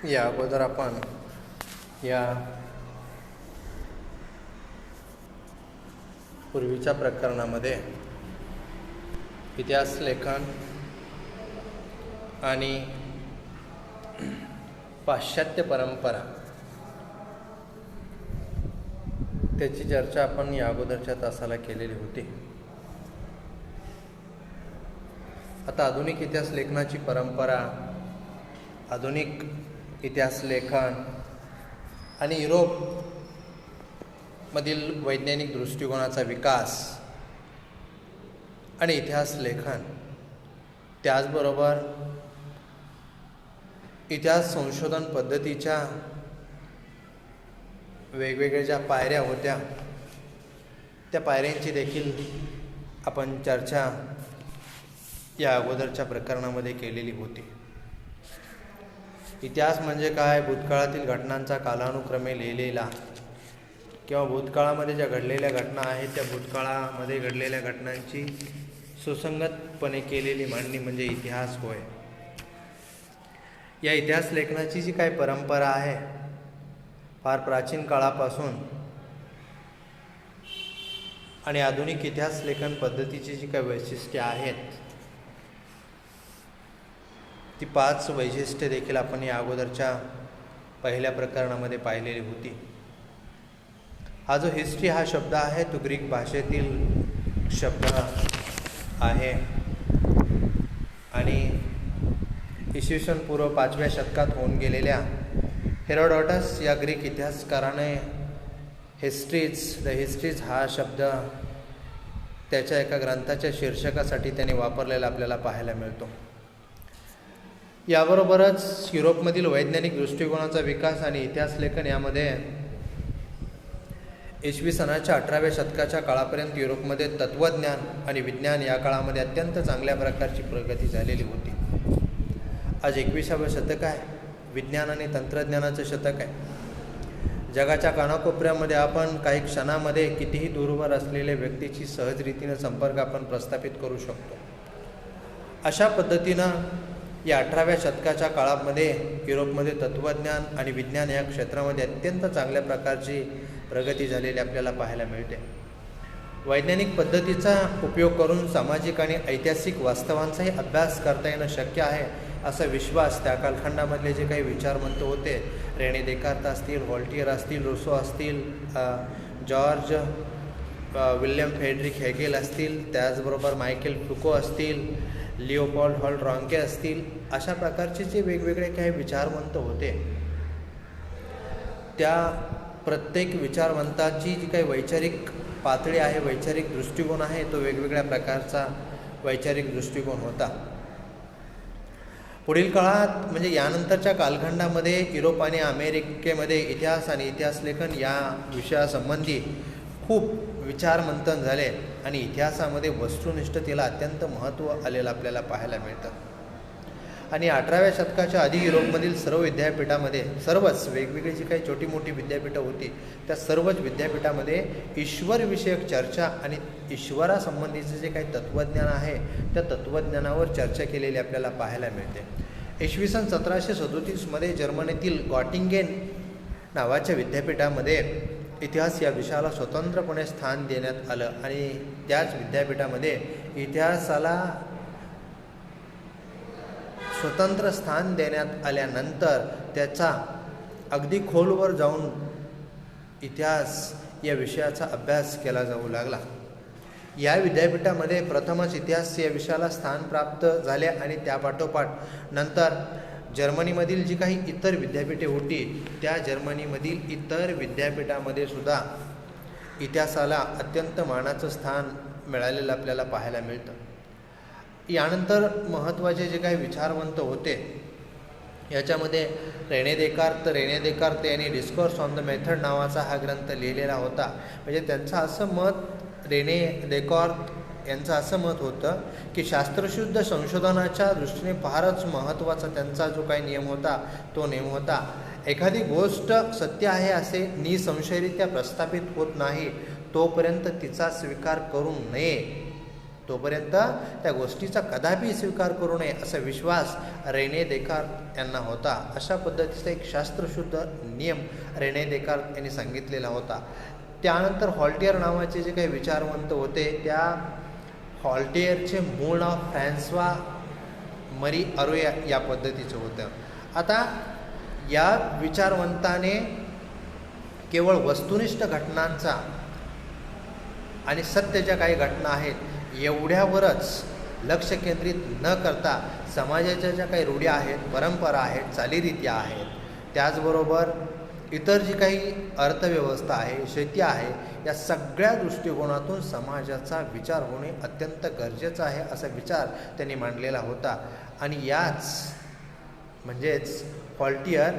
या अगोदर आपण या पूर्वीच्या प्रकरणामध्ये इतिहास लेखन आणि पाश्चात्य परंपरा त्याची चर्चा आपण या अगोदरच्या तासाला केलेली होती. आता आधुनिक इतिहास लेखनाची परंपरा, आधुनिक इतिहास लेखन आणि युरोपमधील वैज्ञानिक दृष्टिकोनाचा विकास आणि इतिहास लेखन, त्याचबरोबर इतिहास संशोधन पद्धतीच्या वेगवेगळ्या ज्या पायऱ्या होत्या त्या पायऱ्यांची देखील आपण चर्चा या अगोदरच्या प्रकरणामध्ये केलेली होती. इतिहास म्हणजे काय? भूतकाळातील घटनांचा कालानुक्रमे लिहिलेला किंवा भूतकाळामध्ये ज्या घडलेल्या घटना आहेत त्या भूतकाळामध्ये घडलेल्या घटनांची सुसंगतपणे केलेली मांडणी म्हणजे इतिहास होय. या इतिहास लेखनाची जी काही परंपरा आहे फार प्राचीन काळापासून आणि आधुनिक इतिहास लेखन पद्धतीची जी काही वैशिष्ट्ये आहेत ती 5 वैशिष्ट्ये देखील आपण या अगोदरच्या पहिल्या प्रकरणामध्ये पाहिलेली होती. हा जो हिस्ट्री हा शब्द आहे तो ग्रीक भाषेतील शब्द आहे आणि इसवी सन पूर्व 5व्या शतकात होऊन गेलेल्या हेरोडोटस या ग्रीक इतिहासकाराने हिस्ट्रीज हा शब्द त्याच्या एका ग्रंथाच्या शीर्षकासाठी त्याने वापरलेला आपल्याला पाहायला मिळतो. याबरोबरच युरोपमधील वैज्ञानिक दृष्टिकोनाचा विकास आणि इतिहास लेखन यामध्ये इसवी सनाच्या 18व्या शतकाच्या काळापर्यंत युरोपमध्ये तत्त्वज्ञान आणि विज्ञान या काळामध्ये अत्यंत चांगल्या प्रकारची प्रगती झालेली होती. आज 21सावं शतक आहे, विज्ञान आणि तंत्रज्ञानाचं शतक आहे. जगाच्या कानाकोपऱ्यामध्ये आपण काही क्षणामध्ये कितीही दूरवर असलेल्या व्यक्तीची सहज रीतीने संपर्क आपण प्रस्थापित करू शकतो. अशा पद्धतीनं या 18व्या शतकाच्या काळामध्ये युरोपमध्ये तत्त्वज्ञान आणि विज्ञान या क्षेत्रामध्ये अत्यंत चांगल्या प्रकारची प्रगती झालेली आपल्याला पाहायला मिळते. वैज्ञानिक पद्धतीचा उपयोग करून सामाजिक आणि ऐतिहासिक वास्तवांचाही अभ्यास करता येणं शक्य आहे असा विश्वास त्या कालखंडामधले जे काही विचारवंत होते, रेने देकार्त असतील, व्हॉल्टियर असतील, रुसो असतील, जॉर्ज विल्यम फ्रेडरिक हेगेल असतील, त्याचबरोबर मायकेल फ्युको असतील, लिओपोल्ड हॉल रॉन्के असतील, अशा प्रकारचे जे वेगवेगळे काही विचारवंत होते त्या प्रत्येक विचारवंताची जी काही वैचारिक पातळी आहे, वैचारिक दृष्टिकोन आहे, तो वेगवेगळ्या प्रकारचा वैचारिक दृष्टिकोन होता. पुढील काळात म्हणजे यानंतरच्या कालखंडामध्ये युरोप आणि अमेरिकेमध्ये इतिहास आणि इतिहास लेखन या विषयासंबंधी खूप विचारमंथन झाले आणि इतिहासामध्ये वस्तुनिष्ठतेला अत्यंत महत्त्व आलेलं आपल्याला पाहायला मिळतं. आणि 18व्या शतकाच्या आधी युरोपमधील सर्व विद्यापीठामध्ये, सर्वच वेगवेगळी जी काही छोटी मोठी विद्यापीठं होती त्या सर्वच विद्यापीठामध्ये ईश्वरविषयक चर्चा आणि ईश्वरासंबंधीचं जे काही तत्त्वज्ञान आहे त्या तत्त्वज्ञानावर चर्चा केलेली आपल्याला पाहायला मिळते. इसवी सन 1737मध्ये जर्मनीतील गॉटिंगेन नावाच्या विद्यापीठामध्ये इतिहास या विषयाला स्वतंत्रपणे स्थान देण्यात आलं आणि त्याच विद्यापीठामध्ये इतिहासाला स्वतंत्र स्थान देण्यात आल्यानंतर त्याचा अगदी खोलवर जाऊन इतिहास या विषयाचा अभ्यास केला जाऊ लागला. या विद्यापीठामध्ये प्रथमच इतिहास या विषयाला स्थान प्राप्त झाले आणि त्यापाठोपाठ नंतर जर्मनीमधील जी काही इतर विद्यापीठे होती त्या जर्मनीमधील इतर विद्यापीठामध्ये सुद्धा इतिहासाला अत्यंत मानाचं स्थान मिळालेलं आपल्याला पाहायला मिळतं. यानंतर महत्त्वाचे जे काही विचारवंत होते याच्यामध्ये रेने देकार्त यांनी डिस्कोर्स ऑन द मेथड नावाचा हा ग्रंथ लिहिलेला होता. म्हणजे त्यांचं असं मत, रेने देकार्त यांचं असं मत होतं की शास्त्रशुद्ध संशोधनाच्या दृष्टीने फारच महत्त्वाचा त्यांचा जो काही नियम होता तो नियम होता, एखादी गोष्ट सत्य आहे असे निसंशयरित्या प्रस्थापित होत नाही तोपर्यंत तिचा स्वीकार करू नये तोपर्यंत त्या गोष्टीचा कदापि स्वीकार करू नये असा विश्वास रेने देकार्त यांना होता. अशा पद्धतीचा एक शास्त्रशुद्ध नियम रेने देकार्त यांनी सांगितलेला होता. त्यानंतर हॉल्टियर नावाचे जे काही विचारवंत होते, त्या हॉल्टियरचे मूळ नाव फ्रान्सवा मरी अरोया या पद्धतीचं होतं. आता या विचारवंताने केवळ वस्तुनिष्ठ घटनांचा आणि सत्य ज्या काही घटना आहेत एवढ्यावरच लक्ष केंद्रित न करता समाजाच्या ज्या काही रूढी आहेत, परंपरा आहेत, चालीरीती आहेत, त्याचबरोबर इतर जी काही अर्थव्यवस्था आहे, शेती आहे, या सगळ्या दृष्टिकोनातून समाजाचा विचार होणे अत्यंत गरजेचं आहे असा विचार त्यांनी मांडलेला होता. आणि याच म्हणजेच हॉल्टियर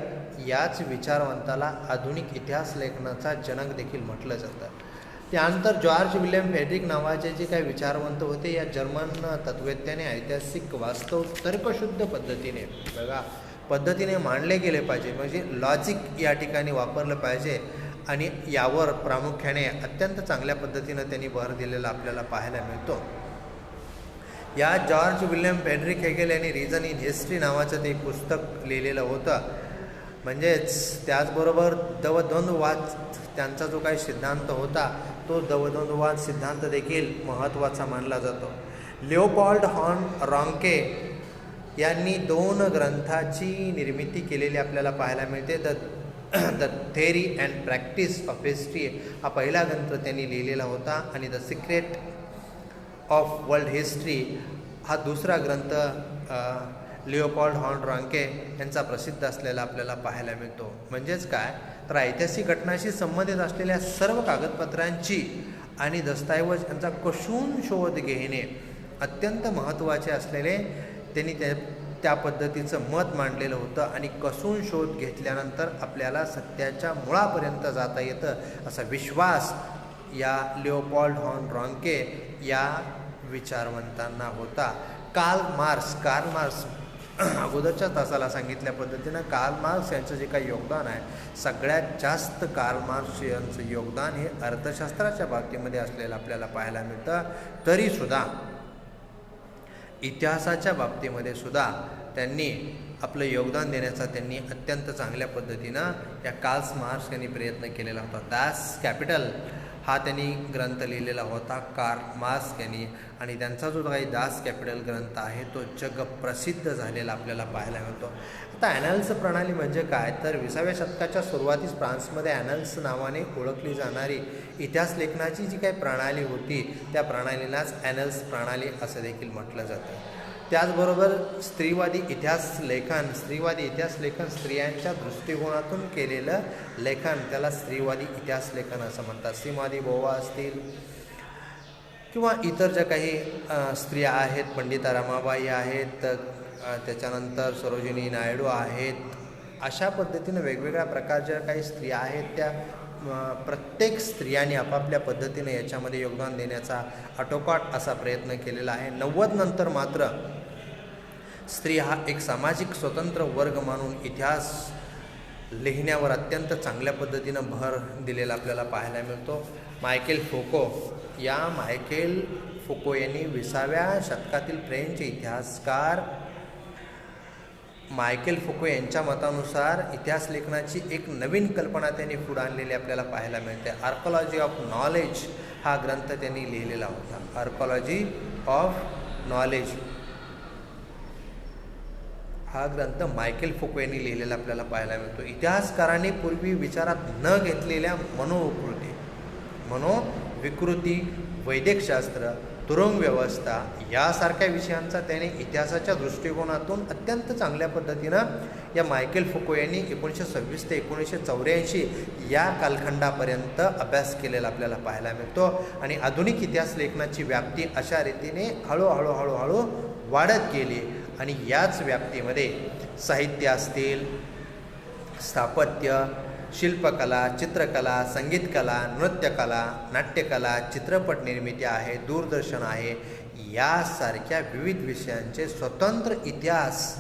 याच विचारवंताला आधुनिक इतिहास लेखनाचा जनक देखील म्हटलं जातं. त्यानंतर जॉर्ज विल्यम फ्रेडरिक नावाचे जे काही विचारवंत होते, या जर्मन तत्त्वज्ञाने ऐतिहासिक वास्तव तर्कशुद्ध पद्धतीने मांडले गेले पाहिजे, म्हणजे लॉजिक या ठिकाणी वापरलं पाहिजे. आणि यावर प्रामुख्याने अत्यंत चांगल्या पद्धतीनं त्यांनी भर दिलेला आपल्याला पाहायला मिळतो. या जॉर्ज विल्यम फ्रेडरिक हेगेल यांनी रिझन इन हिस्ट्री नावाचं ते पुस्तक लिहिलेलं होतं. म्हणजेच त्याचबरोबर द्वंद्ववाद त्यांचा जो काही सिद्धांत होता तो द्वंद्ववाद सिद्धांत देखील महत्त्वाचा मानला जातो. लिओपॉल्ड हॉर्न रॉन्के यांनी 2 ग्रंथाची निर्मिती केलेली आपल्याला पाहायला मिळते. The theory and practice of history हा पहिला ग्रंथ त्यांनी लिहिलेला होता आणि the secret of world history हा दुसरा ग्रंथ लिओपॉल्ड हॉर्न रॉन्के यांचा प्रसिद्ध असलेला आपल्याला पाहायला मिळतो. म्हणजेच काय तर ऐतिहासिक घटनाशी संबंधित असलेल्या सर्व कागदपत्रांची आणि दस्तऐवज यांचा कसून शोध घेणे अत्यंत महत्त्वाचे असलेले त्यांनी त्या पद्धतीचं मत मांडलेलं होतं. आणि कसून शोध घेतल्यानंतर आपल्याला सत्याच्या मुळापर्यंत जाता येतं असा विश्वास या लिओपॉल्ड हॉर्न रॉन्के या विचारवंतांना होता. कार्ल मार्क्स अगोदरच्या तासाला सांगितल्या पद्धतीनं कार्ल मार्क्स यांचं जे काही योगदान आहे, सगळ्यात जास्त कार्ल मार्क्स यांचं योगदान हे अर्थशास्त्राच्या बाबतीमध्ये असलेलं आपल्याला पाहायला मिळतं. तरीसुद्धा इतिहासाच्या बाबतीमध्ये सुद्धा त्यांनी आपलं योगदान देण्याचा त्यांनी अत्यंत चांगल्या पद्धतीनं या कार्ल मार्क्स यांनी प्रयत्न केलेला होता. दास कॅपिटल हा त्यांनी ग्रंथ लिहिलेला होता कार्ल मार्क्स यांनी. आणि त्यांचा जो काही दास कॅपिटल ग्रंथ आहे तो जगप्रसिद्ध झालेला आपल्याला पाहायला मिळतो. आता ॲनल्स प्रणाली म्हणजे काय तर 20व्या शतकाच्या सुरुवातीस फ्रान्समध्ये ॲनल्स नावाने ओळखली जाणारी इतिहास लेखनाची जी काही प्रणाली होती त्या प्रणालीलाच ॲनल्स प्रणाली असं देखील म्हटलं जातं. त्याचबरोबर स्त्रीवादी इतिहास लेखन स्त्रियांच्या दृष्टिकोनातून केलेलं लेखन त्याला स्त्रीवादी इतिहास लेखन असं म्हणतात. श्रीमती बोवा असतील किंवा इतर ज्या काही स्त्रिया आहेत, पंडिता रमाबाई आहेत, त्याच्यानंतर सरोजिनी नायडू आहेत, अशा पद्धतीनं वेगवेगळ्या प्रकारच्या काही स्त्रिया आहेत त्या प्रत्येक स्त्रियांनी आपापल्या पद्धतीने याच्यामध्ये योगदान देण्याचा आटोकाट असा प्रयत्न केलेला आहे. 90 नंतर मात्र स्त्री हा एक सामाजिक स्वतंत्र वर्ग मानून इतिहास लिहिण्यावर अत्यंत चांगल्या पद्धतीनं भर दिलेला आपल्याला पाहायला मिळतो. मायकेल फोको यांनी 20व्या शतकातील फ्रेंच इतिहासकार मायकेल फोको यांच्या मतानुसार इतिहास लेखनाची एक नवीन कल्पना त्यांनी पुढे आणलेली आपल्याला पाहायला मिळते. आर्कॉलॉजी ऑफ नॉलेज हा ग्रंथ त्यांनी लिहिलेला होता. आर्कॉलॉजी ऑफ नॉलेज हा ग्रंथ मायकेल फोको यांनी लिहिलेला आपल्याला पाहायला मिळतो. इतिहासकारांनी पूर्वी विचारात न घेतलेल्या मनोविकृती, वैदिकशास्त्र, तुरुंग व्यवस्था यासारख्या विषयांचा त्याने इतिहासाच्या दृष्टिकोनातून अत्यंत चांगल्या पद्धतीनं या मायकेल फोको यांनी 1926 ते 1984 या कालखंडापर्यंत अभ्यास केलेला आपल्याला पाहायला मिळतो. आणि आधुनिक इतिहास लेखनाची व्याप्ती अशा रीतीने हळूहळू वाढत गेली. आणि याच व्याप्तीमध्ये साहित्य असतील, स्थापत्य, शिल्पकला, चित्रकला, संगीतकला, नृत्यकला, नाट्यकला, चित्रपट निर्मिती आहे, दूरदर्शन आहे, यासारख्या विविध विषयांचे स्वतंत्र इतिहास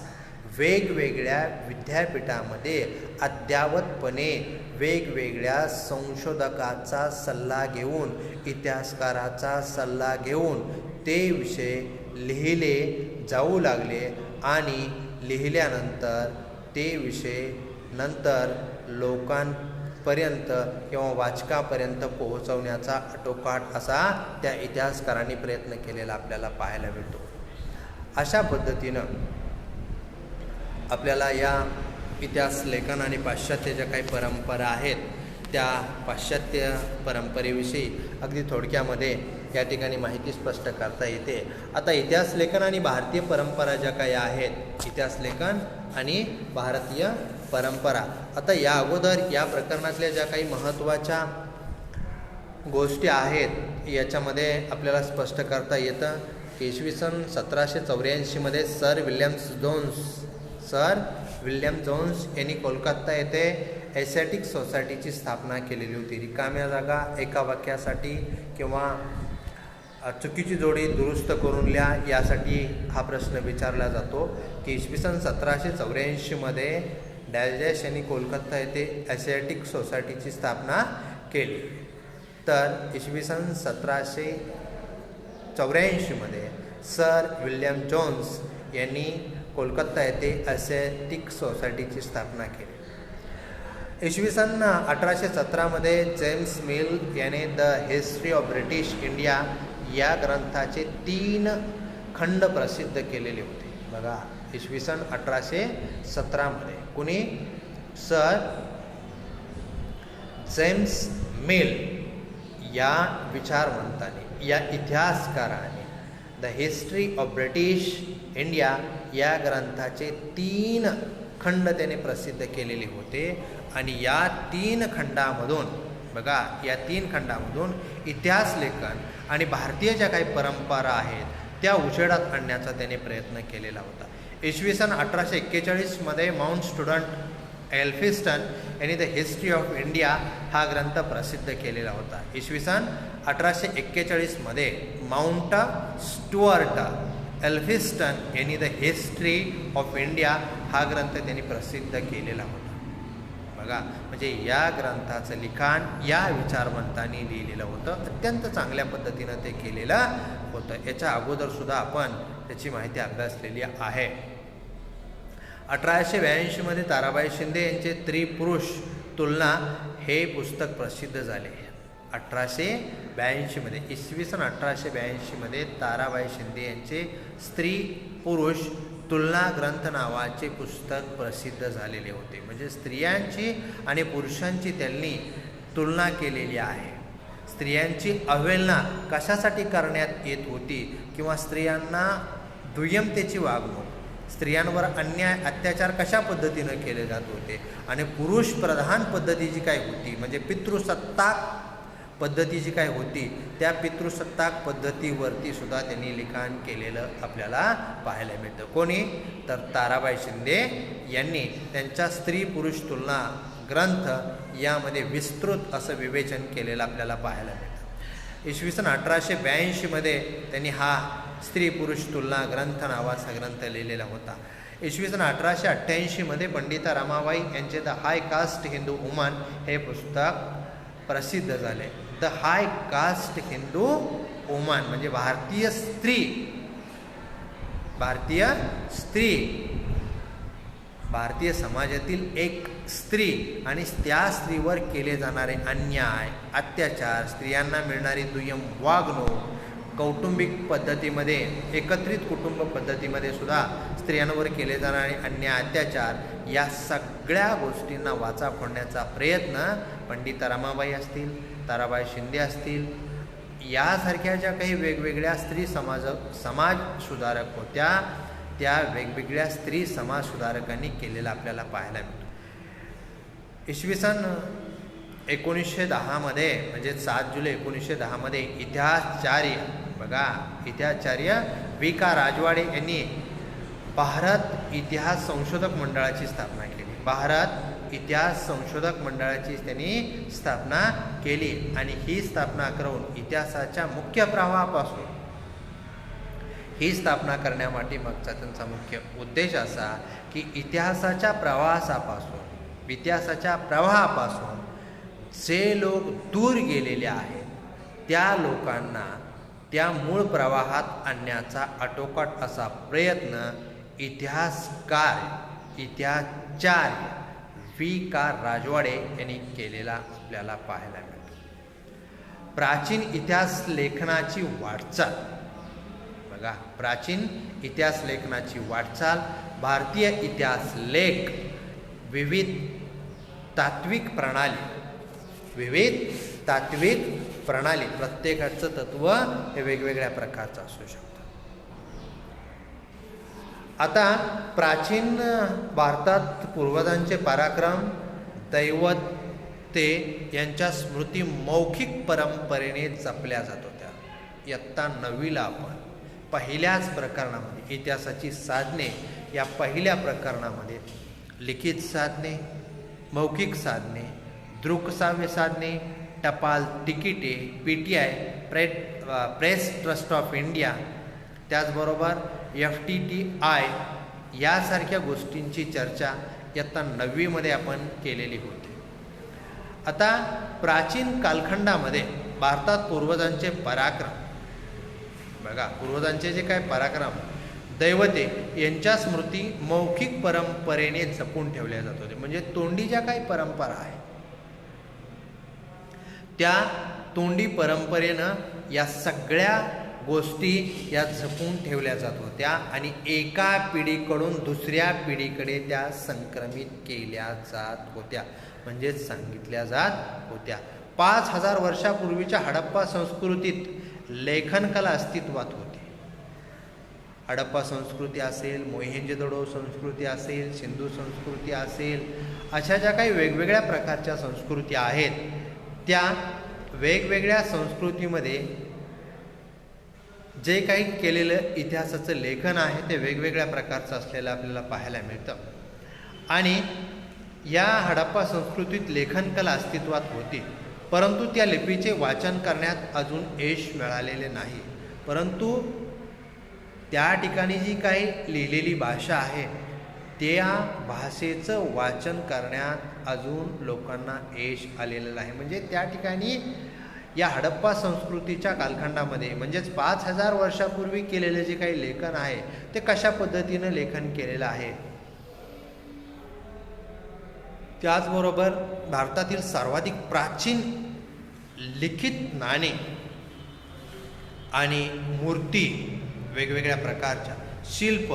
वेगवेगळ्या विद्यापीठामध्ये अद्ययावतपणे वेगवेगळ्या संशोधकाचा सल्ला घेऊन, इतिहासकाराचा सल्ला घेऊन ते विषय लिहिले जाऊ लागले आणि लिहिल्यानंतर ते विषय नंतर लोकांपर्यंत किंवा वाचकापर्यंत पोहोचवण्याचा आटोकाट असा त्या इतिहासकारांनी प्रयत्न केलेला आपल्याला पाहायला मिळतो. अशा पद्धतीनं आपल्याला या इतिहास लेखन आणि पाश्चात्य ज्या काही परंपरा आहेत त्या पाश्चात्य परंपरेविषयी अगदी थोडक्यामध्ये या ठिकाणी माहिती स्पष्ट करता येते. आता इतिहास लेखन आणि भारतीय परंपरा ज्या काही आहेत, इतिहास लेखन आणि भारतीय परंपरा, आता या अगोदर या प्रकरणातल्या ज्या काही महत्त्वाच्या गोष्टी आहेत याच्यामध्ये आपल्याला स्पष्ट करता येतं की इसवी सन 1784 सर विल्यम जोन्स यांनी कोलकाता येथे एशियाटिक सोसायटीची स्थापना केलेली होती. रिकाम्या जागा एका वाक्यासाठी किंवा चुकीची जोडी दुरुस्त करून लिहा यासाठी हा प्रश्न विचारला जातो की इसवी सन 1784 डॅश यांनी कोलकाता येथे एशियाटिक सोसायटीची स्थापना केली. तर इसवी सन 1784 सर विल्यम जोन्स यांनी कोलकाता येथे एशियाटिक सोसायटीची स्थापना केली. इसवी सन 1817 जेम्स मिल याने the history of British India या ग्रंथाचे 3 खंड प्रसिद्ध केलेले होते. बघा, इसवी सन 1817 कुणी? सर जेम्स मिल या विचारवंताने, या इतिहासकाराने the history of British India या ग्रंथाचे 3 खंड त्याने प्रसिद्ध केलेले होते. आणि या 3 खंडामधून बघा, या 3 खंडामधून इतिहास लेखन आणि भारतीय ज्या काही परंपरा आहेत त्या उजेडात आणण्याचा त्याने प्रयत्न केलेला होता. इसवी सन 1841 माउंट स्टुडंट एल्फिस्टन यांनी द हिस्ट्री ऑफ इंडिया हा ग्रंथ प्रसिद्ध केलेला होता. इसवी सन 1841 माउंट स्टुअर्ट एल्फिस्टन यांनी द हिस्ट्री ऑफ इंडिया हा ग्रंथ त्यांनी प्रसिद्ध केलेला होता. बघा, म्हणजे या ग्रंथाचं लिखाण या विचारवंतांनी लिहिलेलं होतं. अत्यंत चांगल्या पद्धतीनं ते केलेलं होतं. याच्या अगोदर सुद्धा आपण त्याची माहिती अभ्यासलेली आहे. 1882 ताराबाई शिंदे यांचे स्त्री-पुरुष तुलना हे पुस्तक प्रसिद्ध झाले. 1882 इसवी सन 1882 ताराबाई शिंदे यांचे स्त्री-पुरुष तुलना ग्रंथ नावाचे पुस्तक प्रसिद्ध झालेले होते. म्हणजे स्त्रियांची आणि पुरुषांची त्यांनी तुलना केलेली आहे. स्त्रियांची अवहेलना कशासाठी करण्यात येत होती किंवा स्त्रियांना दुय्यमतेची वागणूक, स्त्रियांवर अन्याय अत्याचार कशा पद्धतीनं केले जात होते आणि पुरुष प्रधान पद्धती जी काय होती म्हणजे पितृसत्ताक पद्धती जी काय होती त्या पितृसत्ताक पद्धतीवरती सुद्धा त्यांनी लिखाण केलेलं आपल्याला पाहायला मिळतं. कोणी? तर ताराबाई शिंदे यांनी त्यांच्या स्त्री पुरुष तुलना ग्रंथ यामध्ये विस्तृत असं विवेचन केलेलं आपल्याला पाहायला मिळतं. इसवी सन 1882 त्यांनी हा स्त्री पुरुष तुलना ग्रंथ नावाचा ग्रंथ लिहिलेला होता. इसवी सन 1888 पंडिता रमाबाई यांचे the high caste Hindu woman हे पुस्तक प्रसिद्ध झाले. The high caste Hindu woman म्हणजे भारतीय समाजातील एक स्त्री आणि त्या स्त्रीवर केले जाणारे अन्याय, अत्याचार, स्त्रियांना मिळणारी दुय्यम वागणूक, कौटुंबिक पद्धतीमध्ये, एकत्रित कुटुंब पद्धतीमध्ये सुद्धा स्त्रियांवर केले जाणारे अन्याय, अत्याचार या सगळ्या गोष्टींना वाचा फोडण्याचा प्रयत्न पंडिता रमाबाई असतील, ताराबाई शिंदे असतील यासारख्या ज्या काही वेगवेगळ्या स्त्री समाज सुधारक होत्या त्या वेगवेगळ्या स्त्री समाज सुधारकांनी केलेला आपल्याला पाहायला मिळतो. इसवी सन 1910 म्हणजे 7 जुलै 1910 इतिहासचार्य V.K. राजवाडे यांनी भारत इतिहास संशोधक मंडळाची स्थापना केली. भारत इतिहास संशोधक मंडळाची त्यांनी स्थापना केली आणि ही स्थापना करून इतिहासाच्या मुख्य प्रवाहापासून ही स्थापना करण्यासाठी मागचा त्यांचा मुख्य उद्देश असा की इतिहासाच्या प्रवाहापासून जे लोक दूर गेलेले आहेत त्या लोकांना त्या मूळ प्रवाहात आणण्याचा आटोकाट असा प्रयत्न इतिहासचार्य V.K. राजवाडे यांनी केलेला आपल्याला पाहायला मिळतो. प्राचीन इतिहास लेखनाची वाटचाल बघा, प्राचीन इतिहास लेखनाची वाटचाल भारतीय इतिहास लेख विविध तात्विक प्रणाली प्रत्येकाचं तत्व हे वेगवेगळ्या प्रकारचं असू शकतं. आता प्राचीन भारतात पूर्वजांचे पराक्रम, दैवते यांच्या स्मृती मौखिक परंपरेने जपल्या जात होत्या. इयत्ता 9वीला आपण पहिल्याच प्रकरणामध्ये इतिहासाची साधने या पहिल्या प्रकरणामध्ये लिखित साधने, मौखिक साधने, दृकश्राव्य साधने, टपाल तिकिटे, PTI press trust of India, त्याचबरोबर FTTI यासारख्या गोष्टींची चर्चा इयत्ता 9वीमध्ये आपण केलेली होती. आता प्राचीन कालखंडामध्ये भारतात पूर्वजांचे पराक्रम बघा, पूर्वजांचे जे काय पराक्रम, दैवते यांच्या स्मृती मौखिक परंपरेने जपून ठेवल्या जात होते. म्हणजे तोंडी ज्या काही परंपरा आहे त्या तोंडी परंपरेनं या सगळ्या गोष्टी या जपून ठेवल्या जात होत्या आणि एका पिढीकडून दुसऱ्या पिढीकडे त्या संक्रमित केल्या जात होत्या, म्हणजेच सांगितल्या जात होत्या. 5000 वर्षापूर्वीच्या हडप्पा संस्कृतीत लेखनकला अस्तित्वात होती. हडप्पा संस्कृती असेल, मोहेंजोदडो संस्कृती असेल, सिंधू संस्कृती असेल, अशा ज्या काही वेगवेगळ्या प्रकारच्या संस्कृती आहेत त्या वेगवेगळ्या संस्कृतीमध्ये जे काही केलेलं इतिहासाचं लेखन आहे ते वेगवेगळ्या प्रकारचं असलेलं आपल्याला पाहायला मिळतं. आणि या हडप्पा संस्कृतीत लेखनकला अस्तित्वात होती, परंतु त्या लिपीचे वाचन करण्यात अजून यश मिळालेले नाही. परंतु त्या ठिकाणी जी काही लिहिलेली भाषा आहे त्या भाषेचं वाचन करण्यात अजून लोकांना यश आलेलं नाही. म्हणजे त्या ठिकाणी या हडप्पा संस्कृतीच्या कालखंडामध्ये म्हणजेच 5000 वर्षापूर्वी केलेले जे काही लेखन आहे ते कशा पद्धतीनं लेखन केलेलं आहे. त्याचबरोबर भारतातील सर्वाधिक प्राचीन लिखित नाणे आणि मूर्ती वेगवेगळ्या प्रकारच्या, शिल्प,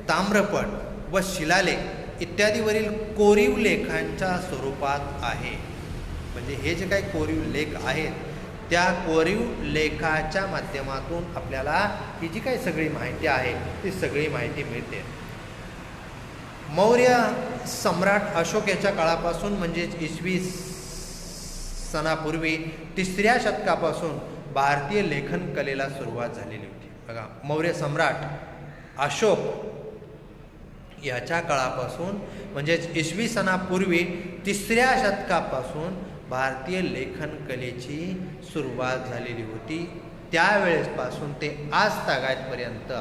ताम्रपट व शिलालेख इत्यादीवरील कोरीव लेखांच्या स्वरूपात आहे. म्हणजे हे जे काही कोरीव लेख आहेत त्या कोरीव लेखाच्या माध्यमातून आपल्याला ही जी काही सगळी माहिती आहे ती सगळी माहिती मिळते. मौर्य सम्राट अशोक याच्या काळापासून म्हणजेच इसवी सनापूर्वी 3ऱ्या शतकापासून भारतीय लेखन कलेला सुरुवात झालेली होती. बघा, मौर्य सम्राट अशोक याच्या काळापासून म्हणजेच इसवी सनापूर्वी 3ऱ्या शतकापासून भारतीय लेखन कलेची सुरुवात झालेली होती. त्यावेळेसपासून ते आज तागायतपर्यंत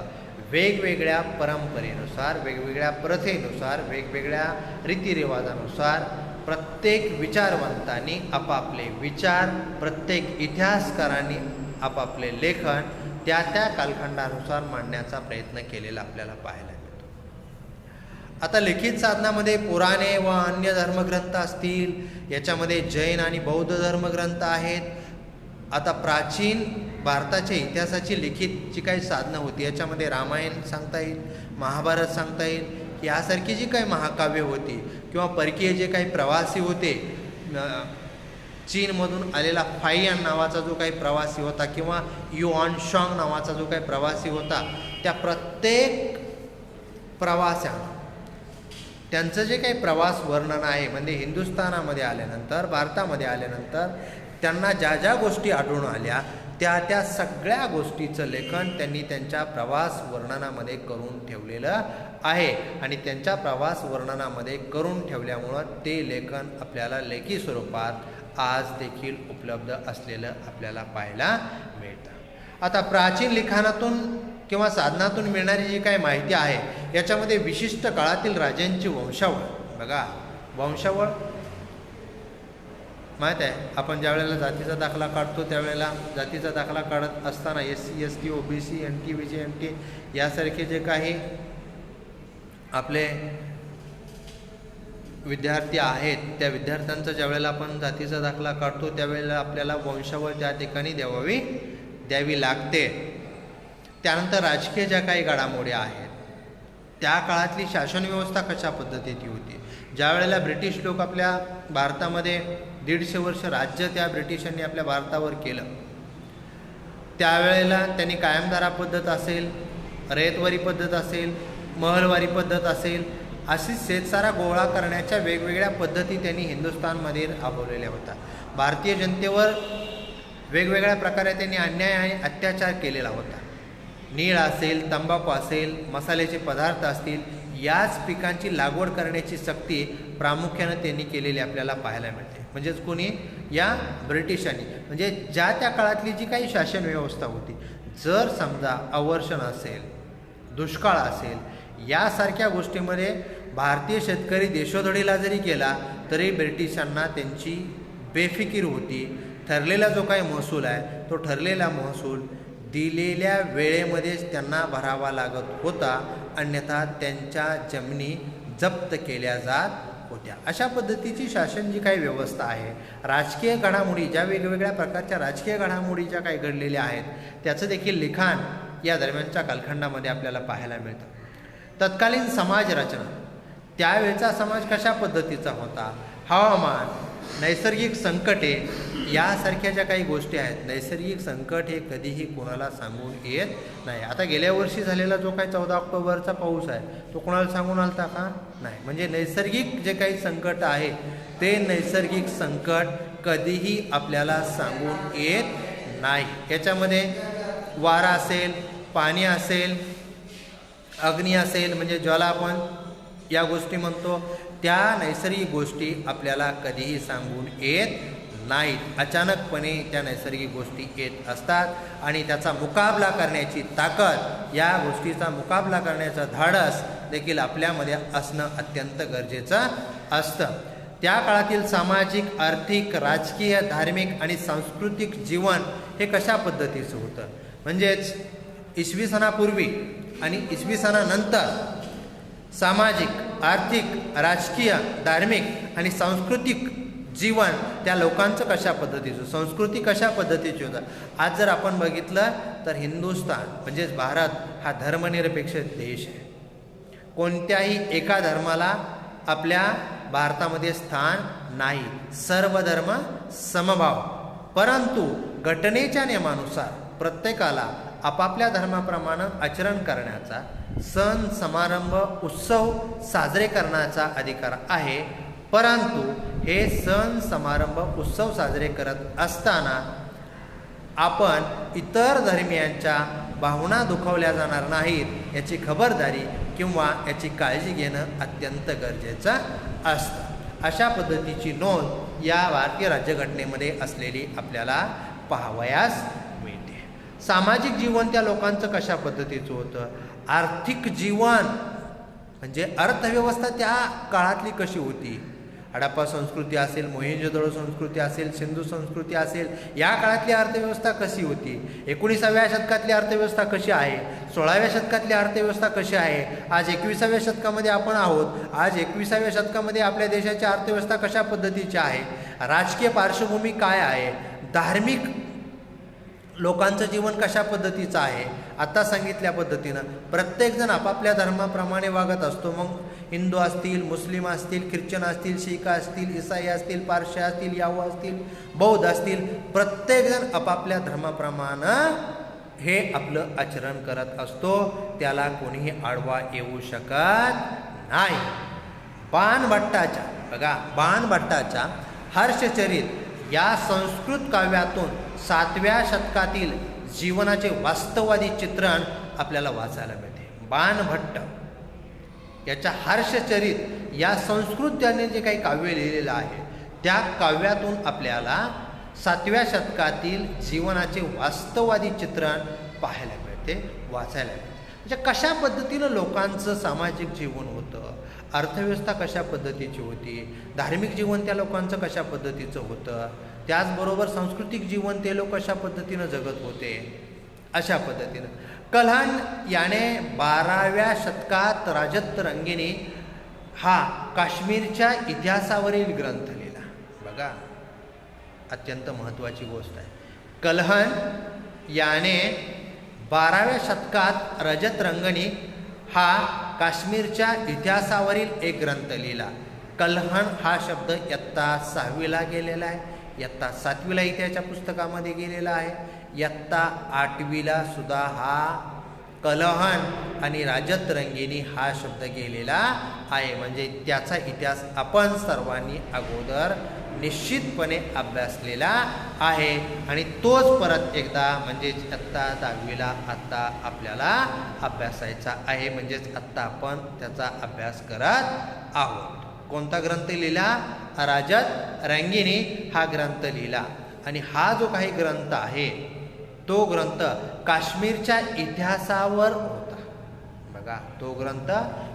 वेगवेगळ्या परंपरेनुसार, वेगवेगळ्या प्रथेनुसार, वेगवेगळ्या रीतिरिवाजानुसार प्रत्येक विचारवंतांनी आपापले विचार, प्रत्येक इतिहासकारांनी आपापले लेखन त्या त्या कालखंडानुसार मांडण्याचा प्रयत्न केलेला आपल्याला पाहायला मिळतो. आता लिखित साधनामध्ये पुराणे व अन्य धर्मग्रंथ असतील, याच्यामध्ये जैन आणि बौद्ध धर्मग्रंथ आहेत. आता प्राचीन भारताच्या इतिहासाची लिखित जी काही साधनं होती याच्यामध्ये रामायण सांगता येईल, महाभारत सांगता येईल, यासारखी जी काही महाकाव्य होती किंवा परकीय जे काही प्रवासी होते, चीनमधून आलेला फाइयान नावाचा जो काही प्रवासी होता किंवा युआनशॉंग नावाचा जो काही प्रवासी होता, त्या प्रत्येक प्रवाशांना त्यांचं जे काही प्रवास वर्णन आहे म्हणजे हिंदुस्थानामध्ये आल्यानंतर, भारतामध्ये आल्यानंतर त्यांना ज्या ज्या गोष्टी आढळून आल्या त्या त्या सगळ्या गोष्टीचं लेखन त्यांनी त्यांच्या प्रवास वर्णनामध्ये करून ठेवलेलं आहे. आणि त्यांच्या प्रवास वर्णनामध्ये करून ठेवल्यामुळं ते लेखन आपल्याला लेखी स्वरूपात आज देखील उपलब्ध असलेलं आपल्याला पाहायला मिळतं. आता प्राचीन लिखाणातून किंवा साधनातून मिळणारी जी काही माहिती आहे याच्यामध्ये विशिष्ट काळातील राजांची वंशावळ, बघा वंशावळ माहीत आहे, आपण ज्या वेळेला जातीचा दाखला काढतो त्यावेळेला जातीचा दाखला काढत असताना SC ST OBC NT BC MT यासारखे जे काही आपले विद्यार्थी आहेत त्या विद्यार्थ्यांचा ज्या वेळेला आपण जातीचा दाखला काढतो त्यावेळेला आपल्याला वंशावळ त्या ठिकाणी द्यावी लागते. त्यानंतर राजकीय ज्या काही घडामोडी आहेत त्या काळातली शासन व्यवस्था कशा पद्धतीची होती. ज्या वेळेला ब्रिटिश लोक आपल्या भारतामध्ये 150 वर्ष राज्य त्या ब्रिटिशांनी आपल्या भारतावर केलं त्यावेळेला त्यांनी कायमधारा पद्धत असेल, रयतवारी पद्धत असेल, महलवारी पद्धत असेल, अशी शेतसारा गोळा करण्याच्या वेगवेगळ्या पद्धती त्यांनी हिंदुस्थानमध्ये राबवलेल्या होत्या. भारतीय जनतेवर वेगवेगळ्या प्रकारे त्यांनी अन्याय आणि अत्याचार केलेला होता. नीळ असेल, तंबाखू असेल, मसाल्याचे पदार्थ असतील, याच पिकांची लागवड करण्याची सक्ती प्रामुख्यानं त्यांनी केलेली आपल्याला पाहायला मिळते. म्हणजेच कोणी, या ब्रिटिशांनी. म्हणजे ज्या त्या काळातली जी काही शासन व्यवस्था होती, जर समजा अवर्षण असेल, दुष्काळ असेल, यासारख्या गोष्टीमध्ये भारतीय शेतकरी देशोधडीला जरी गेला तरी ब्रिटिशांना त्यांची बेफिकीर होती. ठरलेला जो काही महसूल आहे तो ठरलेला महसूल दिलेल्या वेळेमध्येच त्यांना भरावा लागत होता, अन्यथा त्यांच्या जमिनी जप्त केल्या जात होत्या. अशा पद्धतीची शासन जी काही व्यवस्था आहे, राजकीय घडामोडी, ज्या वेगवेगळ्या प्रकारच्या राजकीय घडामोडी ज्या काही घडलेल्या आहेत त्याचं देखील लिखाण या दरम्यानच्या कालखंडामध्ये आपल्याला पाहायला मिळतं. तत्कालीन समाज रचना, त्यावेळचा समाज कशा पद्धतीचा होता, हवामान, नैसर्गिक संकटे यासारख्या ज्या काही गोष्टी आहेत. नैसर्गिक संकट हे कधीही कोणाला सांगून येत नाही. आता गेल्या वर्षी झालेला जो काही 14 ऑक्टोबरचा पाऊस आहे तो कोणाला सांगून आलता का? नाही. म्हणजे नैसर्गिक जे काही संकट आहे ते नैसर्गिक संकट कधीही आपल्याला सांगून येत नाही. याच्यामध्ये वारा असेल, पाणी असेल, अग्नी असेल, म्हणजे ज्याला आपण या गोष्टी म्हणतो, त्या नैसर्गिक गोष्टी आपल्याला कधीही सांगून येत नाहीत. अचानकपणे त्या नैसर्गिक गोष्टी येत असतात आणि त्याचा मुकाबला करण्याची ताकद, या गोष्टीचा मुकाबला करण्याचा धाडस देखील आपल्यामध्ये असणं अत्यंत गरजेचं असतं. त्या काळातील सामाजिक, आर्थिक, राजकीय, धार्मिक आणि सांस्कृतिक जीवन हे कशा पद्धतीचं होतं. म्हणजेच इसवी सनापूर्वी आणि इसवी सनानंतर सामाजिक, आर्थिक, राजकीय, धार्मिक आणि सांस्कृतिक जीवन त्या लोकांचं कशा पद्धतीचं, संस्कृती कशा पद्धतीची होतं. आज जर आपण बघितलं तर हिंदुस्थान म्हणजेच भारत हा धर्मनिरपेक्ष देश आहे. कोणत्याही एका धर्माला आपल्या भारतामध्ये स्थान नाही. सर्व धर्म समभाव. परंतु घटनेच्या नियमानुसार प्रत्येकाला आपापल्या धर्माप्रमाणे आचरण करण्याचा, सण समारंभ उत्सव साजरे करण्याचा अधिकार आहे. परंतु हे सण समारंभ उत्सव साजरे करत असताना आपण इतर धर्मियांच्या भावना दुखावल्या जाणार नाहीत याची खबरदारी किंवा याची काळजी घेणं अत्यंत गरजेचं असतं. अशा पद्धतीची नोंद या भारतीय राज्यघटनेमध्ये असलेली आपल्याला पाहावयास मिळते. सामाजिक जीवन त्या लोकांचं कशा पद्धतीचं होतं. आर्थिक जीवन म्हणजे अर्थव्यवस्था त्या काळातली कशी होती. हडप्पा संस्कृती असेल, मोहेंजोदडो संस्कृती असेल, सिंधू संस्कृती असेल, या काळातली अर्थव्यवस्था कशी होती. 19व्या शतकातली अर्थव्यवस्था कशी आहे, 16व्या शतकातली अर्थव्यवस्था कशी आहे, आज 21व्या शतकामध्ये आपण आहोत. आज 21व्या शतकामध्ये आपल्या देशाची अर्थव्यवस्था कशा पद्धतीची आहे, राजकीय पार्श्वभूमी काय आहे, धार्मिक लोकांचं जीवन कशा पद्धतीचं आहे. आता सांगितल्या पद्धतीनं प्रत्येकजण आपापल्या धर्माप्रमाणे वागत असतो. मग हिंदू असतील, मुस्लिम असतील, ख्रिश्चन असतील, शीख असतील, ईसाई असतील, पारशी असतील, याहू असतील, बौद्ध असतील, प्रत्येकजण आपापल्या धर्माप्रमाणे हे आपलं आचरण करत असतो. त्याला कोणीही आडवा येऊ शकत नाही. बाणभट्टाच्या बघा, बाणभट्टाच्या हर्षचरित या संस्कृत काव्यातून 7व्या शतकातील जीवनाचे वास्तववादी चित्रण आपल्याला वाचायला मिळते. बाणभट्ट याच्या हर्षचरित या संस्कृत ज्याने जे काही काव्य लिहिलेलं आहे त्या काव्यातून आपल्याला 7व्या शतकातील जीवनाचे वास्तववादी चित्रण पाहायला मिळते, वाचायला मिळते. म्हणजे कशा पद्धतीनं लोकांचं सामाजिक जीवन होतं, अर्थव्यवस्था कशा पद्धतीची होती, धार्मिक जीवन त्या लोकांचं कशा पद्धतीचं होतं, त्याचबरोबर सांस्कृतिक जीवन ते लोक कशा पद्धतीनं जगत होते, अशा पद्धतीनं. कल्हण याने 12व्या शतकात राजत रंगिनी हा काश्मीरच्या इतिहासावरील ग्रंथ लिहिला. बघा, अत्यंत महत्त्वाची गोष्ट आहे. कल्हण याने 12व्या शतकात रजत रंगणी हा काश्मीरच्या इतिहासावरील एक ग्रंथ लिहिला. कल्हण हा शब्द इयत्ता 6वीला गेलेला आहे, इयत्ता 7वीला इतिहासाच्या पुस्तकामध्ये गेलेला आहे, इयत्ता 8वीला सुद्धा हा कल्हण आणि राजत रंगिनी हा शब्द गेलेला आहे. म्हणजे त्याचा इतिहास आपण सर्वांनी अगोदर निश्चितपणे अभ्यासलेला आहे आणि तोच परत एकदा म्हणजेच आत्ता 10वीला आत्ता आपल्याला अभ्यासायचा आहे. म्हणजेच आत्ता आपण त्याचा अभ्यास करत आहोत. कोणता ग्रंथ लिहिला? राजत रंगिनी हा ग्रंथ लिहिला. आणि हा जो काही ग्रंथ आहे तो ग्रंथ काश्मीरच्या इतिहासावर होता. बघा, तो ग्रंथ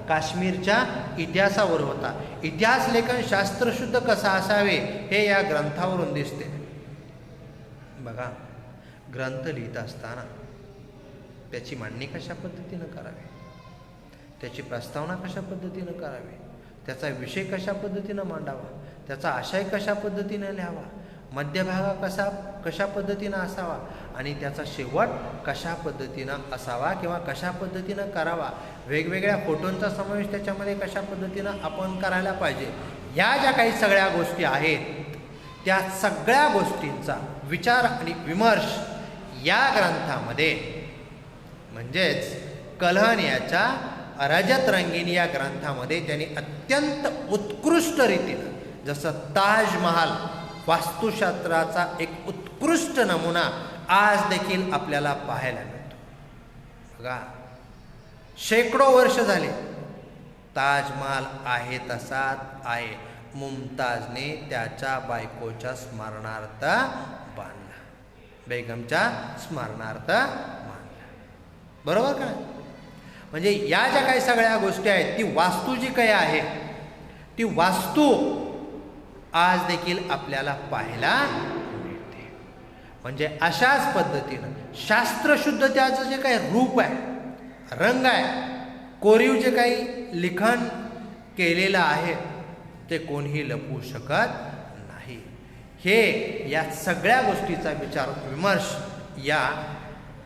काश्मीरच्या इतिहासावर होता. इतिहास लेखन शास्त्रशुद्ध कसा असावे हे या ग्रंथावरून दिसते. बघा, ग्रंथ लिहित असताना त्याची मांडणी कशा पद्धतीनं करावी, त्याची प्रस्तावना कशा पद्धतीनं करावी, त्याचा विषय कशा पद्धतीनं मांडावा, त्याचा आशय कशा पद्धतीनं लिहावा, मध्यभाग कशा पद्धतीनं असावा आणि त्याचा शेवट कशा पद्धतीनं असावा किंवा कशा पद्धतीनं करावा, वेगवेगळ्या फोटोंचा समावेश त्याच्यामध्ये कशा पद्धतीनं आपण करायला पाहिजे, या ज्या काही सगळ्या गोष्टी आहेत त्या सगळ्या गोष्टींचा विचार आणि विमर्श या ग्रंथामध्ये म्हणजेच कल्हण याच्या रजत रंगिनी या ग्रंथामध्ये त्यांनी अत्यंत उत्कृष्ट रीतीनं, जसं ताजमहाल वास्तुशास्त्राचा एक उत्कृष्ट नमुना आज देखील आपल्याला पाहायला मिळतो. बघा, शेकडो वर्ष झाले ताजमहाल आहे तसाच आहे. मुमताजने त्याच्या बायकोच्या स्मरणार्थ बांधला, बेगमच्या स्मरणार्थ बांधला. बरोबर का? म्हणजे या ज्या काही सगळ्या गोष्टी आहेत ती वास्तू जी काही आहे ती वास्तू आज देखील आपल्याला पाहायला मिळते. म्हणजे अशाच पद्धतीनं शास्त्रशुद्ध त्याचं जे काही रूप आहे, रंग आहे, कोरीव जे काही लिखाण केलेलं आहे ते कोणीही लपवू शकत नाही. हे या सगळ्या गोष्टीचा विचार विमर्श या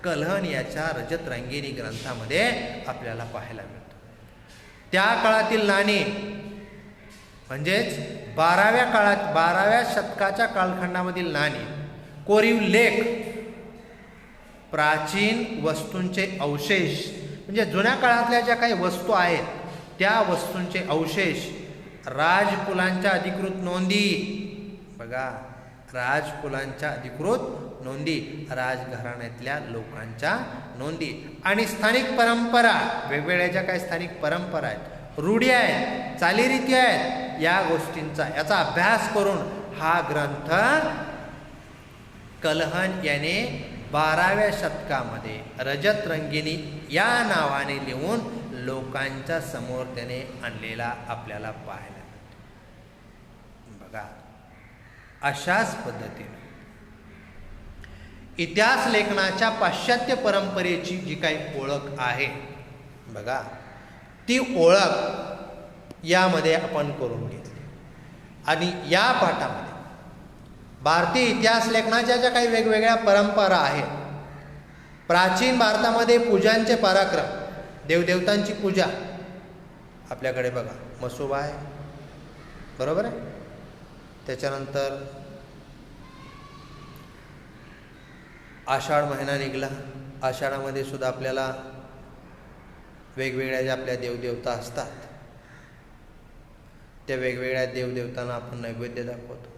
कल्हण याच्या रजत रंगिनी ग्रंथामध्ये आपल्याला पाहायला मिळतो. त्या काळातील नाणी म्हणजेच 12व्या शतकाच्या कालखंडामधील नाणी, कोरीव लेख, प्राचीन वस्तूंचे अवशेष म्हणजे जुन्या काळातल्या ज्या काही वस्तू आहेत त्या वस्तूंचे अवशेष, राजकुलांच्या अधिकृत नोंदी. बघा, राजकुलांच्या अधिकृत नोंदी, राजघराण्यातल्या लोकांच्या नोंदी आणि स्थानिक परंपरा, वेगवेगळ्या ज्या काही स्थानिक परंपरा आहेत, रूढी आहेत, चालीरीती आहेत, या गोष्टींचा याचा अभ्यास करून हा ग्रंथ कल्हण याने 12व्या शतकामध्ये रजत रंगिनी या नावाने लिहून लोकांच्या समोर त्याने आणलेला आपल्याला पाहायला मिळतो. बघा, अशाच पद्धतीने इतिहास लेखनाच्या पाश्चात्य परंपरेची जी काही ओळख आहे, बघा, ती ओळख यामध्ये आपण करून घेतली. आणि या पाठामध्ये भारतीय इतिहास लेखनाच्या ज्या काही वेगवेगळ्या परंपरा आहेत, प्राचीन भारतामध्ये पूजांचे पराक्रम, देवदेवतांची पूजा आपल्याकडे बघा, मसोबा आहे, बरोबर आहे. त्याच्यानंतर आषाढ महिना निघाला, आषाढामध्ये सुद्धा आपल्याला वेगवेगळ्या ज्या आपल्या देवदेवता असतात त्या वेगवेगळ्या देवदेवतांना आपण नैवेद्य दाखवतो.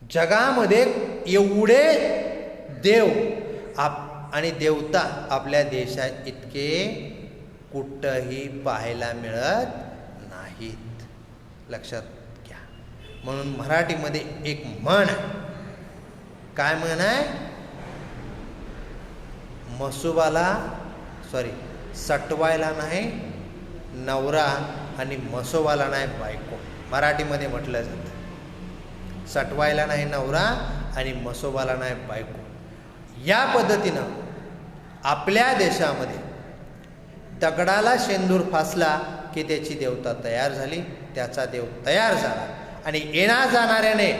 जगामध्ये एवढे देव आणि देवता आपल्या देशात इतके कुठंही पाहायला मिळत नाहीत, लक्षात घ्या. म्हणून मराठीमध्ये एक म्हण आहे. काय म्हण आहे? सटवायला नाही नवरा आणि मसोबाला नाही बायको, मराठीमध्ये म्हटलं जातं. सटवायला नाही नवरा आणि मसोबाला नाही बायको. या पद्धतीनं आपल्या देशामध्ये दगडाला शेंदूर फासला की त्याची देवता तयार झाली, त्याचा देव तयार झाला. आणि येण्या जाणाऱ्याने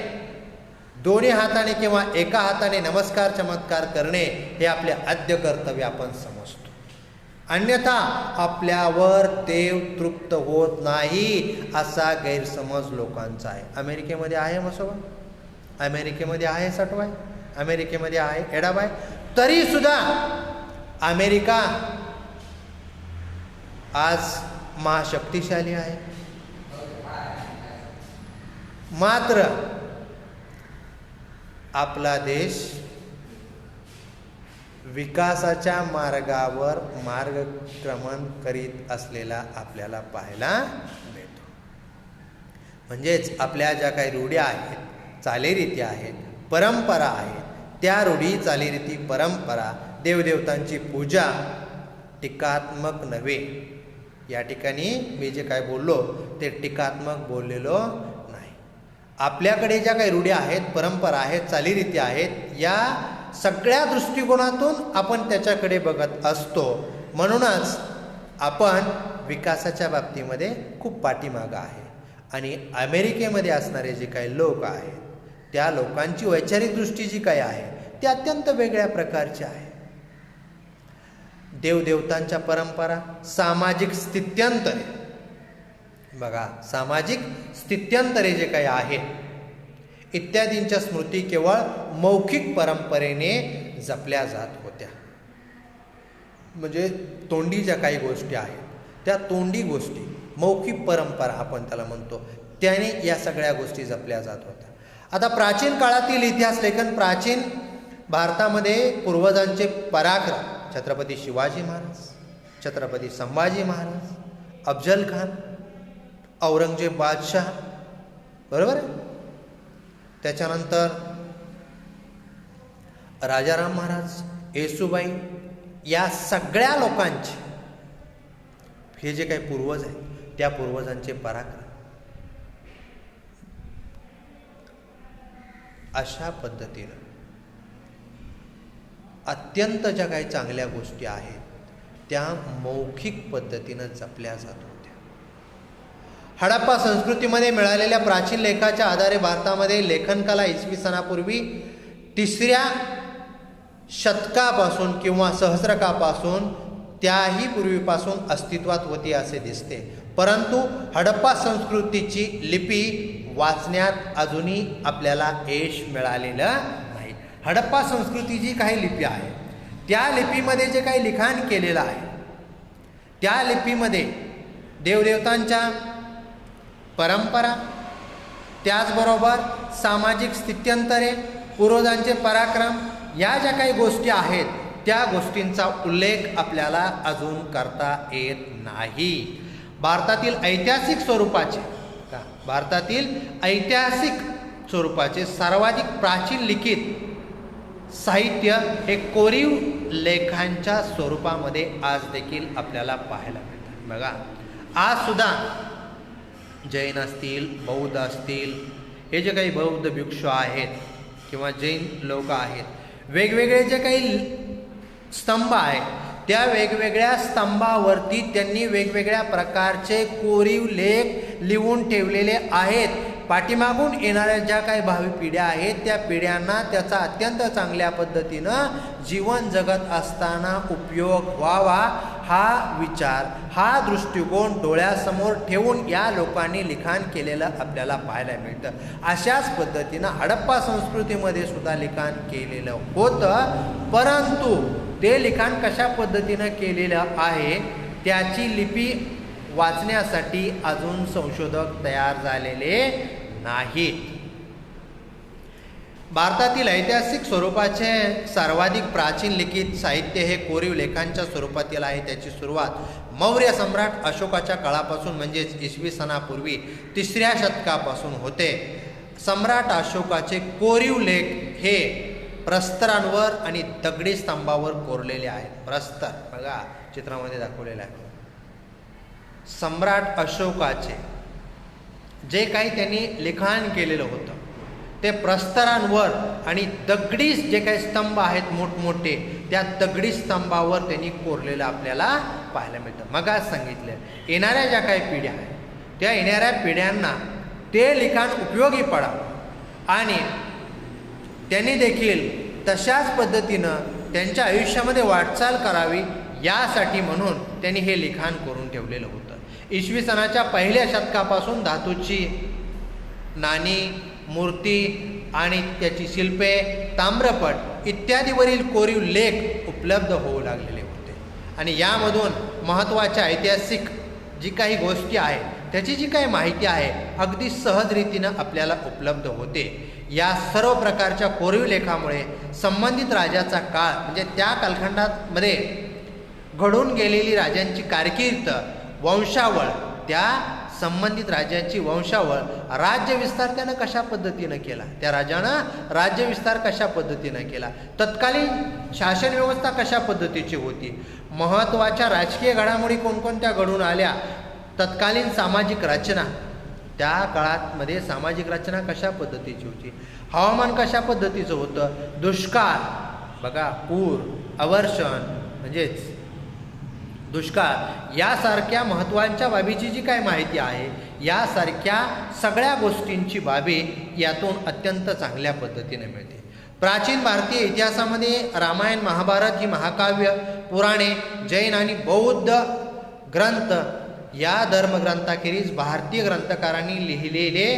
दोन्ही हाताने किंवा एका हाताने नमस्कार चमत्कार करणे हे आपले आद्य कर्तव्य आपण समजतो. अन्यथा आपल्यावर देव तृप्त होत नाही असा गैरसमज लोकांचा आहे. अमेरिकेमध्ये आहे मसोबा, अमेरिकेमध्ये आहे सटवाय, अमेरिकेमध्ये आहे एडाबाय, तरी सुद्धा अमेरिका आज महाशक्तिशाली आहे. मात्र आपला देश विकासाच्या मार्गावर मार्गक्रमण करीत असलेला आपल्याला पाहायला मिळतो. म्हणजेच आपल्या ज्या काही रूढी आहेत, चालीरीती आहेत, परंपरा आहेत, त्या रूढी चालीरीती परंपरा, देवदेवतांची पूजा टीकात्मक नव्हे. या ठिकाणी मी जे काय बोललो ते टीकात्मक बोललेलो नाही. आपल्याकडे ज्या काही रूढी आहेत, परंपरा आहेत, चालीरीती आहेत, या सगळ्या दृष्टिकोनातून आपण त्याच्याकडे बघत असतो. म्हणूनच आपण विकासाच्या बाबतीमध्ये खूप पाठीमागं आहे. आणि अमेरिकेमध्ये असणारे जे काही लोक आहेत, त्या लोकांची वैचारिक दृष्टी जी काही आहे ती अत्यंत वेगळ्या प्रकारची आहे. देवदेवतांच्या परंपरा, सामाजिक स्थित्यंतरे, बघा सामाजिक स्थित्यंतरे जे काही आहेत इत्यादींच्या स्मृती केवळ मौखिक परंपरेने जपल्या जात होत्या. म्हणजे तोंडी ज्या काही गोष्टी आहेत त्या तोंडी गोष्टी, मौखिक परंपरा आपण त्याला म्हणतो, त्याने या सगळ्या गोष्टी जपल्या जात होत्या. आता प्राचीन काळातील इतिहास लेखन, प्राचीन भारतामध्ये पूर्वजांचे पराक्रम, छत्रपती शिवाजी महाराज, छत्रपती संभाजी महाराज, अफजल खान, औरंगजेब बादशाह, बरोबर आहे, त्याच्यानंतर राजाराम महाराज, येसुबाई, या सगळ्या लोकांचे हे जे काही पूर्वज आहेत त्या पूर्वजांचे पराक्रम, अशा पद्धतीनं अत्यंत ज्या काही चांगल्या गोष्टी आहेत त्या मौखिक पद्धतीनं जपल्या जात होत्या. हडप्पा संस्कृतीमध्ये मिळालेल्या प्राचीन लेखाच्या आधारे भारतामध्ये लेखनकला इसवी सनापूर्वी 3ऱ्या शतकापासून किंवा सहस्रकापासून त्याही पूर्वीपासून अस्तित्वात होती असे दिसते. परंतु हडप्पा संस्कृतीची लिपी वाचण्यात अजूनही आपल्याला यश मिळालेलं नाही. हडप्पा संस्कृतीची काही लिपी आहे, त्या लिपीमध्ये जे काही लिखाण केलेलं आहे त्या लिपीमध्ये देवदेवतांच्या परंपरा, त्याचबरोबर सामाजिक स्थित्यंतरे, पूर्वजांचे पराक्रम, या ज्या काही गोष्टी आहेत त्या गोष्टींचा उल्लेख आपल्याला अजून करता येत नाही. भारतातील ऐतिहासिक स्वरूपाचे सर्वाधिक प्राचीन लिखित साहित्य हे कोरीव लेखांच्या स्वरूपामध्ये आज देखील आपल्याला पाहायला मिळतात. बघा, आज सुद्धा जैन असतील, बौद्ध असतील, हे जे काही बौद्ध भिक्षू आहेत किंवा जैन लोक आहेत, वेगवेगळे जे काही स्तंभ आहेत त्या वेगवेगळ्या स्तंभावरती त्यांनी वेगवेगळ्या प्रकारचे कोरीव लेख लिहून ठेवलेले आहेत. पाठीमागून येणाऱ्या ज्या काही भावी पिढ्या आहेत त्या पिढ्यांना त्याचा अत्यंत चांगल्या पद्धतीनं जीवन जगत असताना उपयोग व्हावा हा विचार, हा दृष्टिकोन डोळ्यासमोर ठेवून या लोकांनी लिखाण केलेलं आपल्याला पाहायला मिळतं. अशाच पद्धतीनं हडप्पा संस्कृतीमध्ये सुद्धा लिखाण केलेलं होतं. परंतु ते लिखाण कशा पद्धतीनं केलेलं आहे त्याची लिपी वाचण्यासाठी अजून संशोधक तयार झालेले नाहीत. भारतातील ऐतिहासिक स्वरूपाचे सर्वाधिक प्राचीन लिखित साहित्य हे कोरीव लेखांच्या स्वरूपातील आहे. त्याची सुरुवात मौर्य सम्राट अशोकाच्या काळापासून म्हणजेच इसवी सनापूर्वी 3ऱ्या शतकापासून होते. सम्राट अशोकाचे कोरीव लेख हे प्रस्तरांवर आणि दगडी स्तंभावर कोरलेले आहेत. प्रस्तर बघा चित्रामध्ये दाखवलेलं आहे. सम्राट अशोकाचे जे काही त्यांनी लिखाण केलेलं होतं ते प्रस्तरांवर आणि दगडी जे काही स्तंभ आहेत मोठमोठे त्या दगडी स्तंभावर त्यांनी कोरलेलं आपल्याला पाहायला मिळतं. मग आज सांगितलं येणाऱ्या ज्या काही पिढ्या आहेत त्या येणाऱ्या पिढ्यांना ते लिखाण उपयोगी पडावं आणि त्यांनी देखील तशाच पद्धतीनं त्यांच्या आयुष्यामध्ये वाटचाल करावी यासाठी म्हणून त्यांनी हे लिखाण करून ठेवलेलं होतं. इसवी सनाच्या पहिल्या शतकापासून धातूची नाणी, मूर्ती आणि त्याची शिल्पे, ताम्रपट इत्यादीवरील कोरीव लेख उपलब्ध होऊ लागलेले होते आणि यामधून महत्त्वाच्या ऐतिहासिक जी काही गोष्टी आहेत त्याची जी काही माहिती आहे अगदी सहज रीतीनं आपल्याला उपलब्ध होते. या सर्व प्रकारच्या कोरीव लेखामुळे संबंधित राजाचा काळ म्हणजे त्या कालखंडामध्ये घडून गेलेली राजांची कारकीर्द, वंशावळ, त्या संबंधित राजांची वंशावळ, राज्यविस्तार त्यानं कशा पद्धतीनं केला, त्या राजानं राज्यविस्तार कशा पद्धतीनं केला, तत्कालीन शासन व्यवस्था कशा पद्धतीची होती, महत्त्वाच्या राजकीय घडामोडी कोणकोणत्या घडून आल्या, तत्कालीन सामाजिक रचना, त्या काळामध्ये सामाजिक रचना कशा पद्धतीची होती, हवामान कशा पद्धतीचं होतं, दुष्काळ बघा, पूर, अवर्षण म्हणजेच दुष्काळ यासारख्या महत्त्वाच्या बाबीची जी काही माहिती आहे यासारख्या सगळ्या गोष्टींची बाबी यातून अत्यंत चांगल्या पद्धतीने मिळते. प्राचीन भारतीय इतिहासामध्ये रामायण, महाभारत ही महाकाव्य, पुराणे, जैन आणि बौद्ध ग्रंथ या धर्मग्रंथाखेरीज भारतीय ग्रंथकारांनी लिहिलेले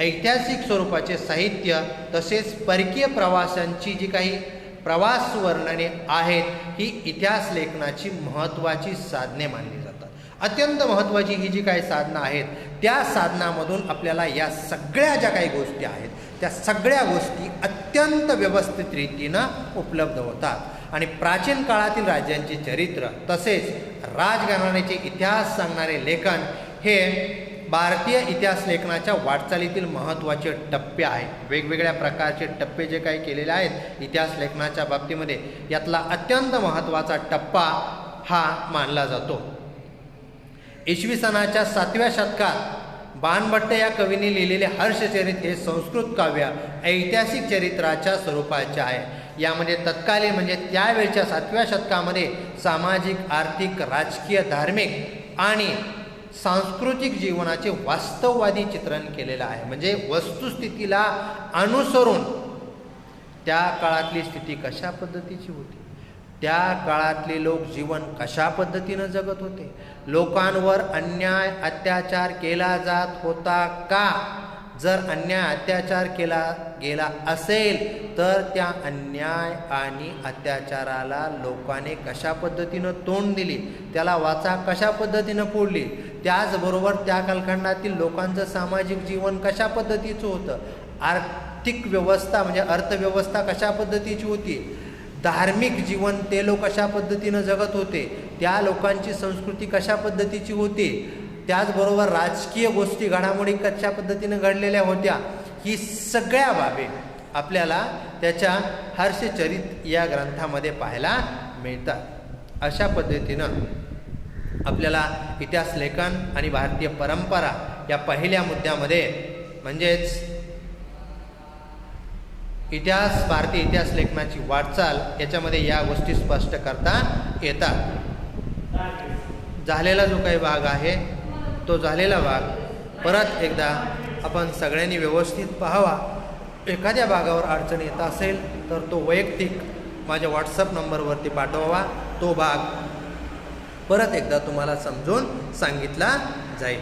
ऐतिहासिक स्वरूपाचे साहित्य तसेच परकीय प्रवासांची जी काही प्रवास वर्णने आहेत ही इतिहास लेखनाची महत्त्वाची साधने मानली जातात. अत्यंत महत्त्वाची ही जी काही साधनं आहेत त्या साधनामधून आपल्याला या सगळ्या ज्या काही गोष्टी आहेत त्या सगळ्या गोष्टी अत्यंत व्यवस्थित रीतीनं उपलब्ध होतात आणि प्राचीन काळातील राज्यांचे चरित्र तसेच राजघराण्याचे इतिहास सांगणारे लेखन हे भारतीय इतिहास लेखनाच्या वाटचालीतील महत्त्वाचे टप्पे आहेत. वेगवेगळ्या प्रकारचे टप्पे जे काही केलेले आहेत इतिहास लेखनाच्या बाबतीमध्ये यातला अत्यंत महत्त्वाचा टप्पा हा मानला जातो. इसवी सनाच्या 7व्या शतकात बाणभट्ट या कवीने लिहिलेले हर्षचरित हे संस्कृत काव्य ऐतिहासिक चरित्राच्या स्वरूपाचे आहे. यामध्ये तत्कालीन म्हणजे त्यावेळच्या 7व्या शतकामध्ये सामाजिक, आर्थिक, राजकीय, धार्मिक आणि सांस्कृतिक जीवनाचे वास्तववादी चित्रण केलेलं आहे. म्हणजे वस्तुस्थितीला अनुसरून त्या काळातली स्थिती कशा पद्धतीची होती, त्या काळातले लोक जीवन कशा पद्धतीनं जगत होते, लोकांवर अन्याय अत्याचार केला जात होता का, जर अन्याय अत्याचार केला गेला असेल तर त्या अन्याय आणि अत्याचाराला लोकांनी कशा पद्धतीनं तोंड दिली, त्याला वाचा कशा पद्धतीनं फोडली, त्याचबरोबर त्या कालखंडातील लोकांचं सामाजिक जीवन कशा पद्धतीचं होतं, आर्थिक व्यवस्था म्हणजे अर्थव्यवस्था कशा पद्धतीची होती, धार्मिक जीवन ते लोक कशा पद्धतीनं जगत होते, त्या लोकांची संस्कृती कशा पद्धतीची होती, त्याचबरोबर राजकीय गोष्टी घडामोडी कशा पद्धतीनं घडलेल्या होत्या, ही सगळ्या बाबी आपल्याला त्याच्या हर्षचरित या ग्रंथामध्ये पाहायला मिळतात. अशा पद्धतीनं आपल्याला इतिहास लेखन आणि भारतीय परंपरा या पहिल्या मुद्द्यामध्ये म्हणजेच इतिहास, भारतीय इतिहास लेखनाची वाटचाल याच्यामध्ये या गोष्टी स्पष्ट करता येतात. झालेला जो काही भाग आहे तो झालेला भाग परत एकदा आपण सगळ्यांनी व्यवस्थित पाहावा. एखाद्या भागावर अडचण येत असेल तर तो वैयक्तिक माझ्या व्हॉट्सअप नंबरवरती पाठवावा. तो भाग परत एकदा तुम्हाला समजून सांगितला जाईल.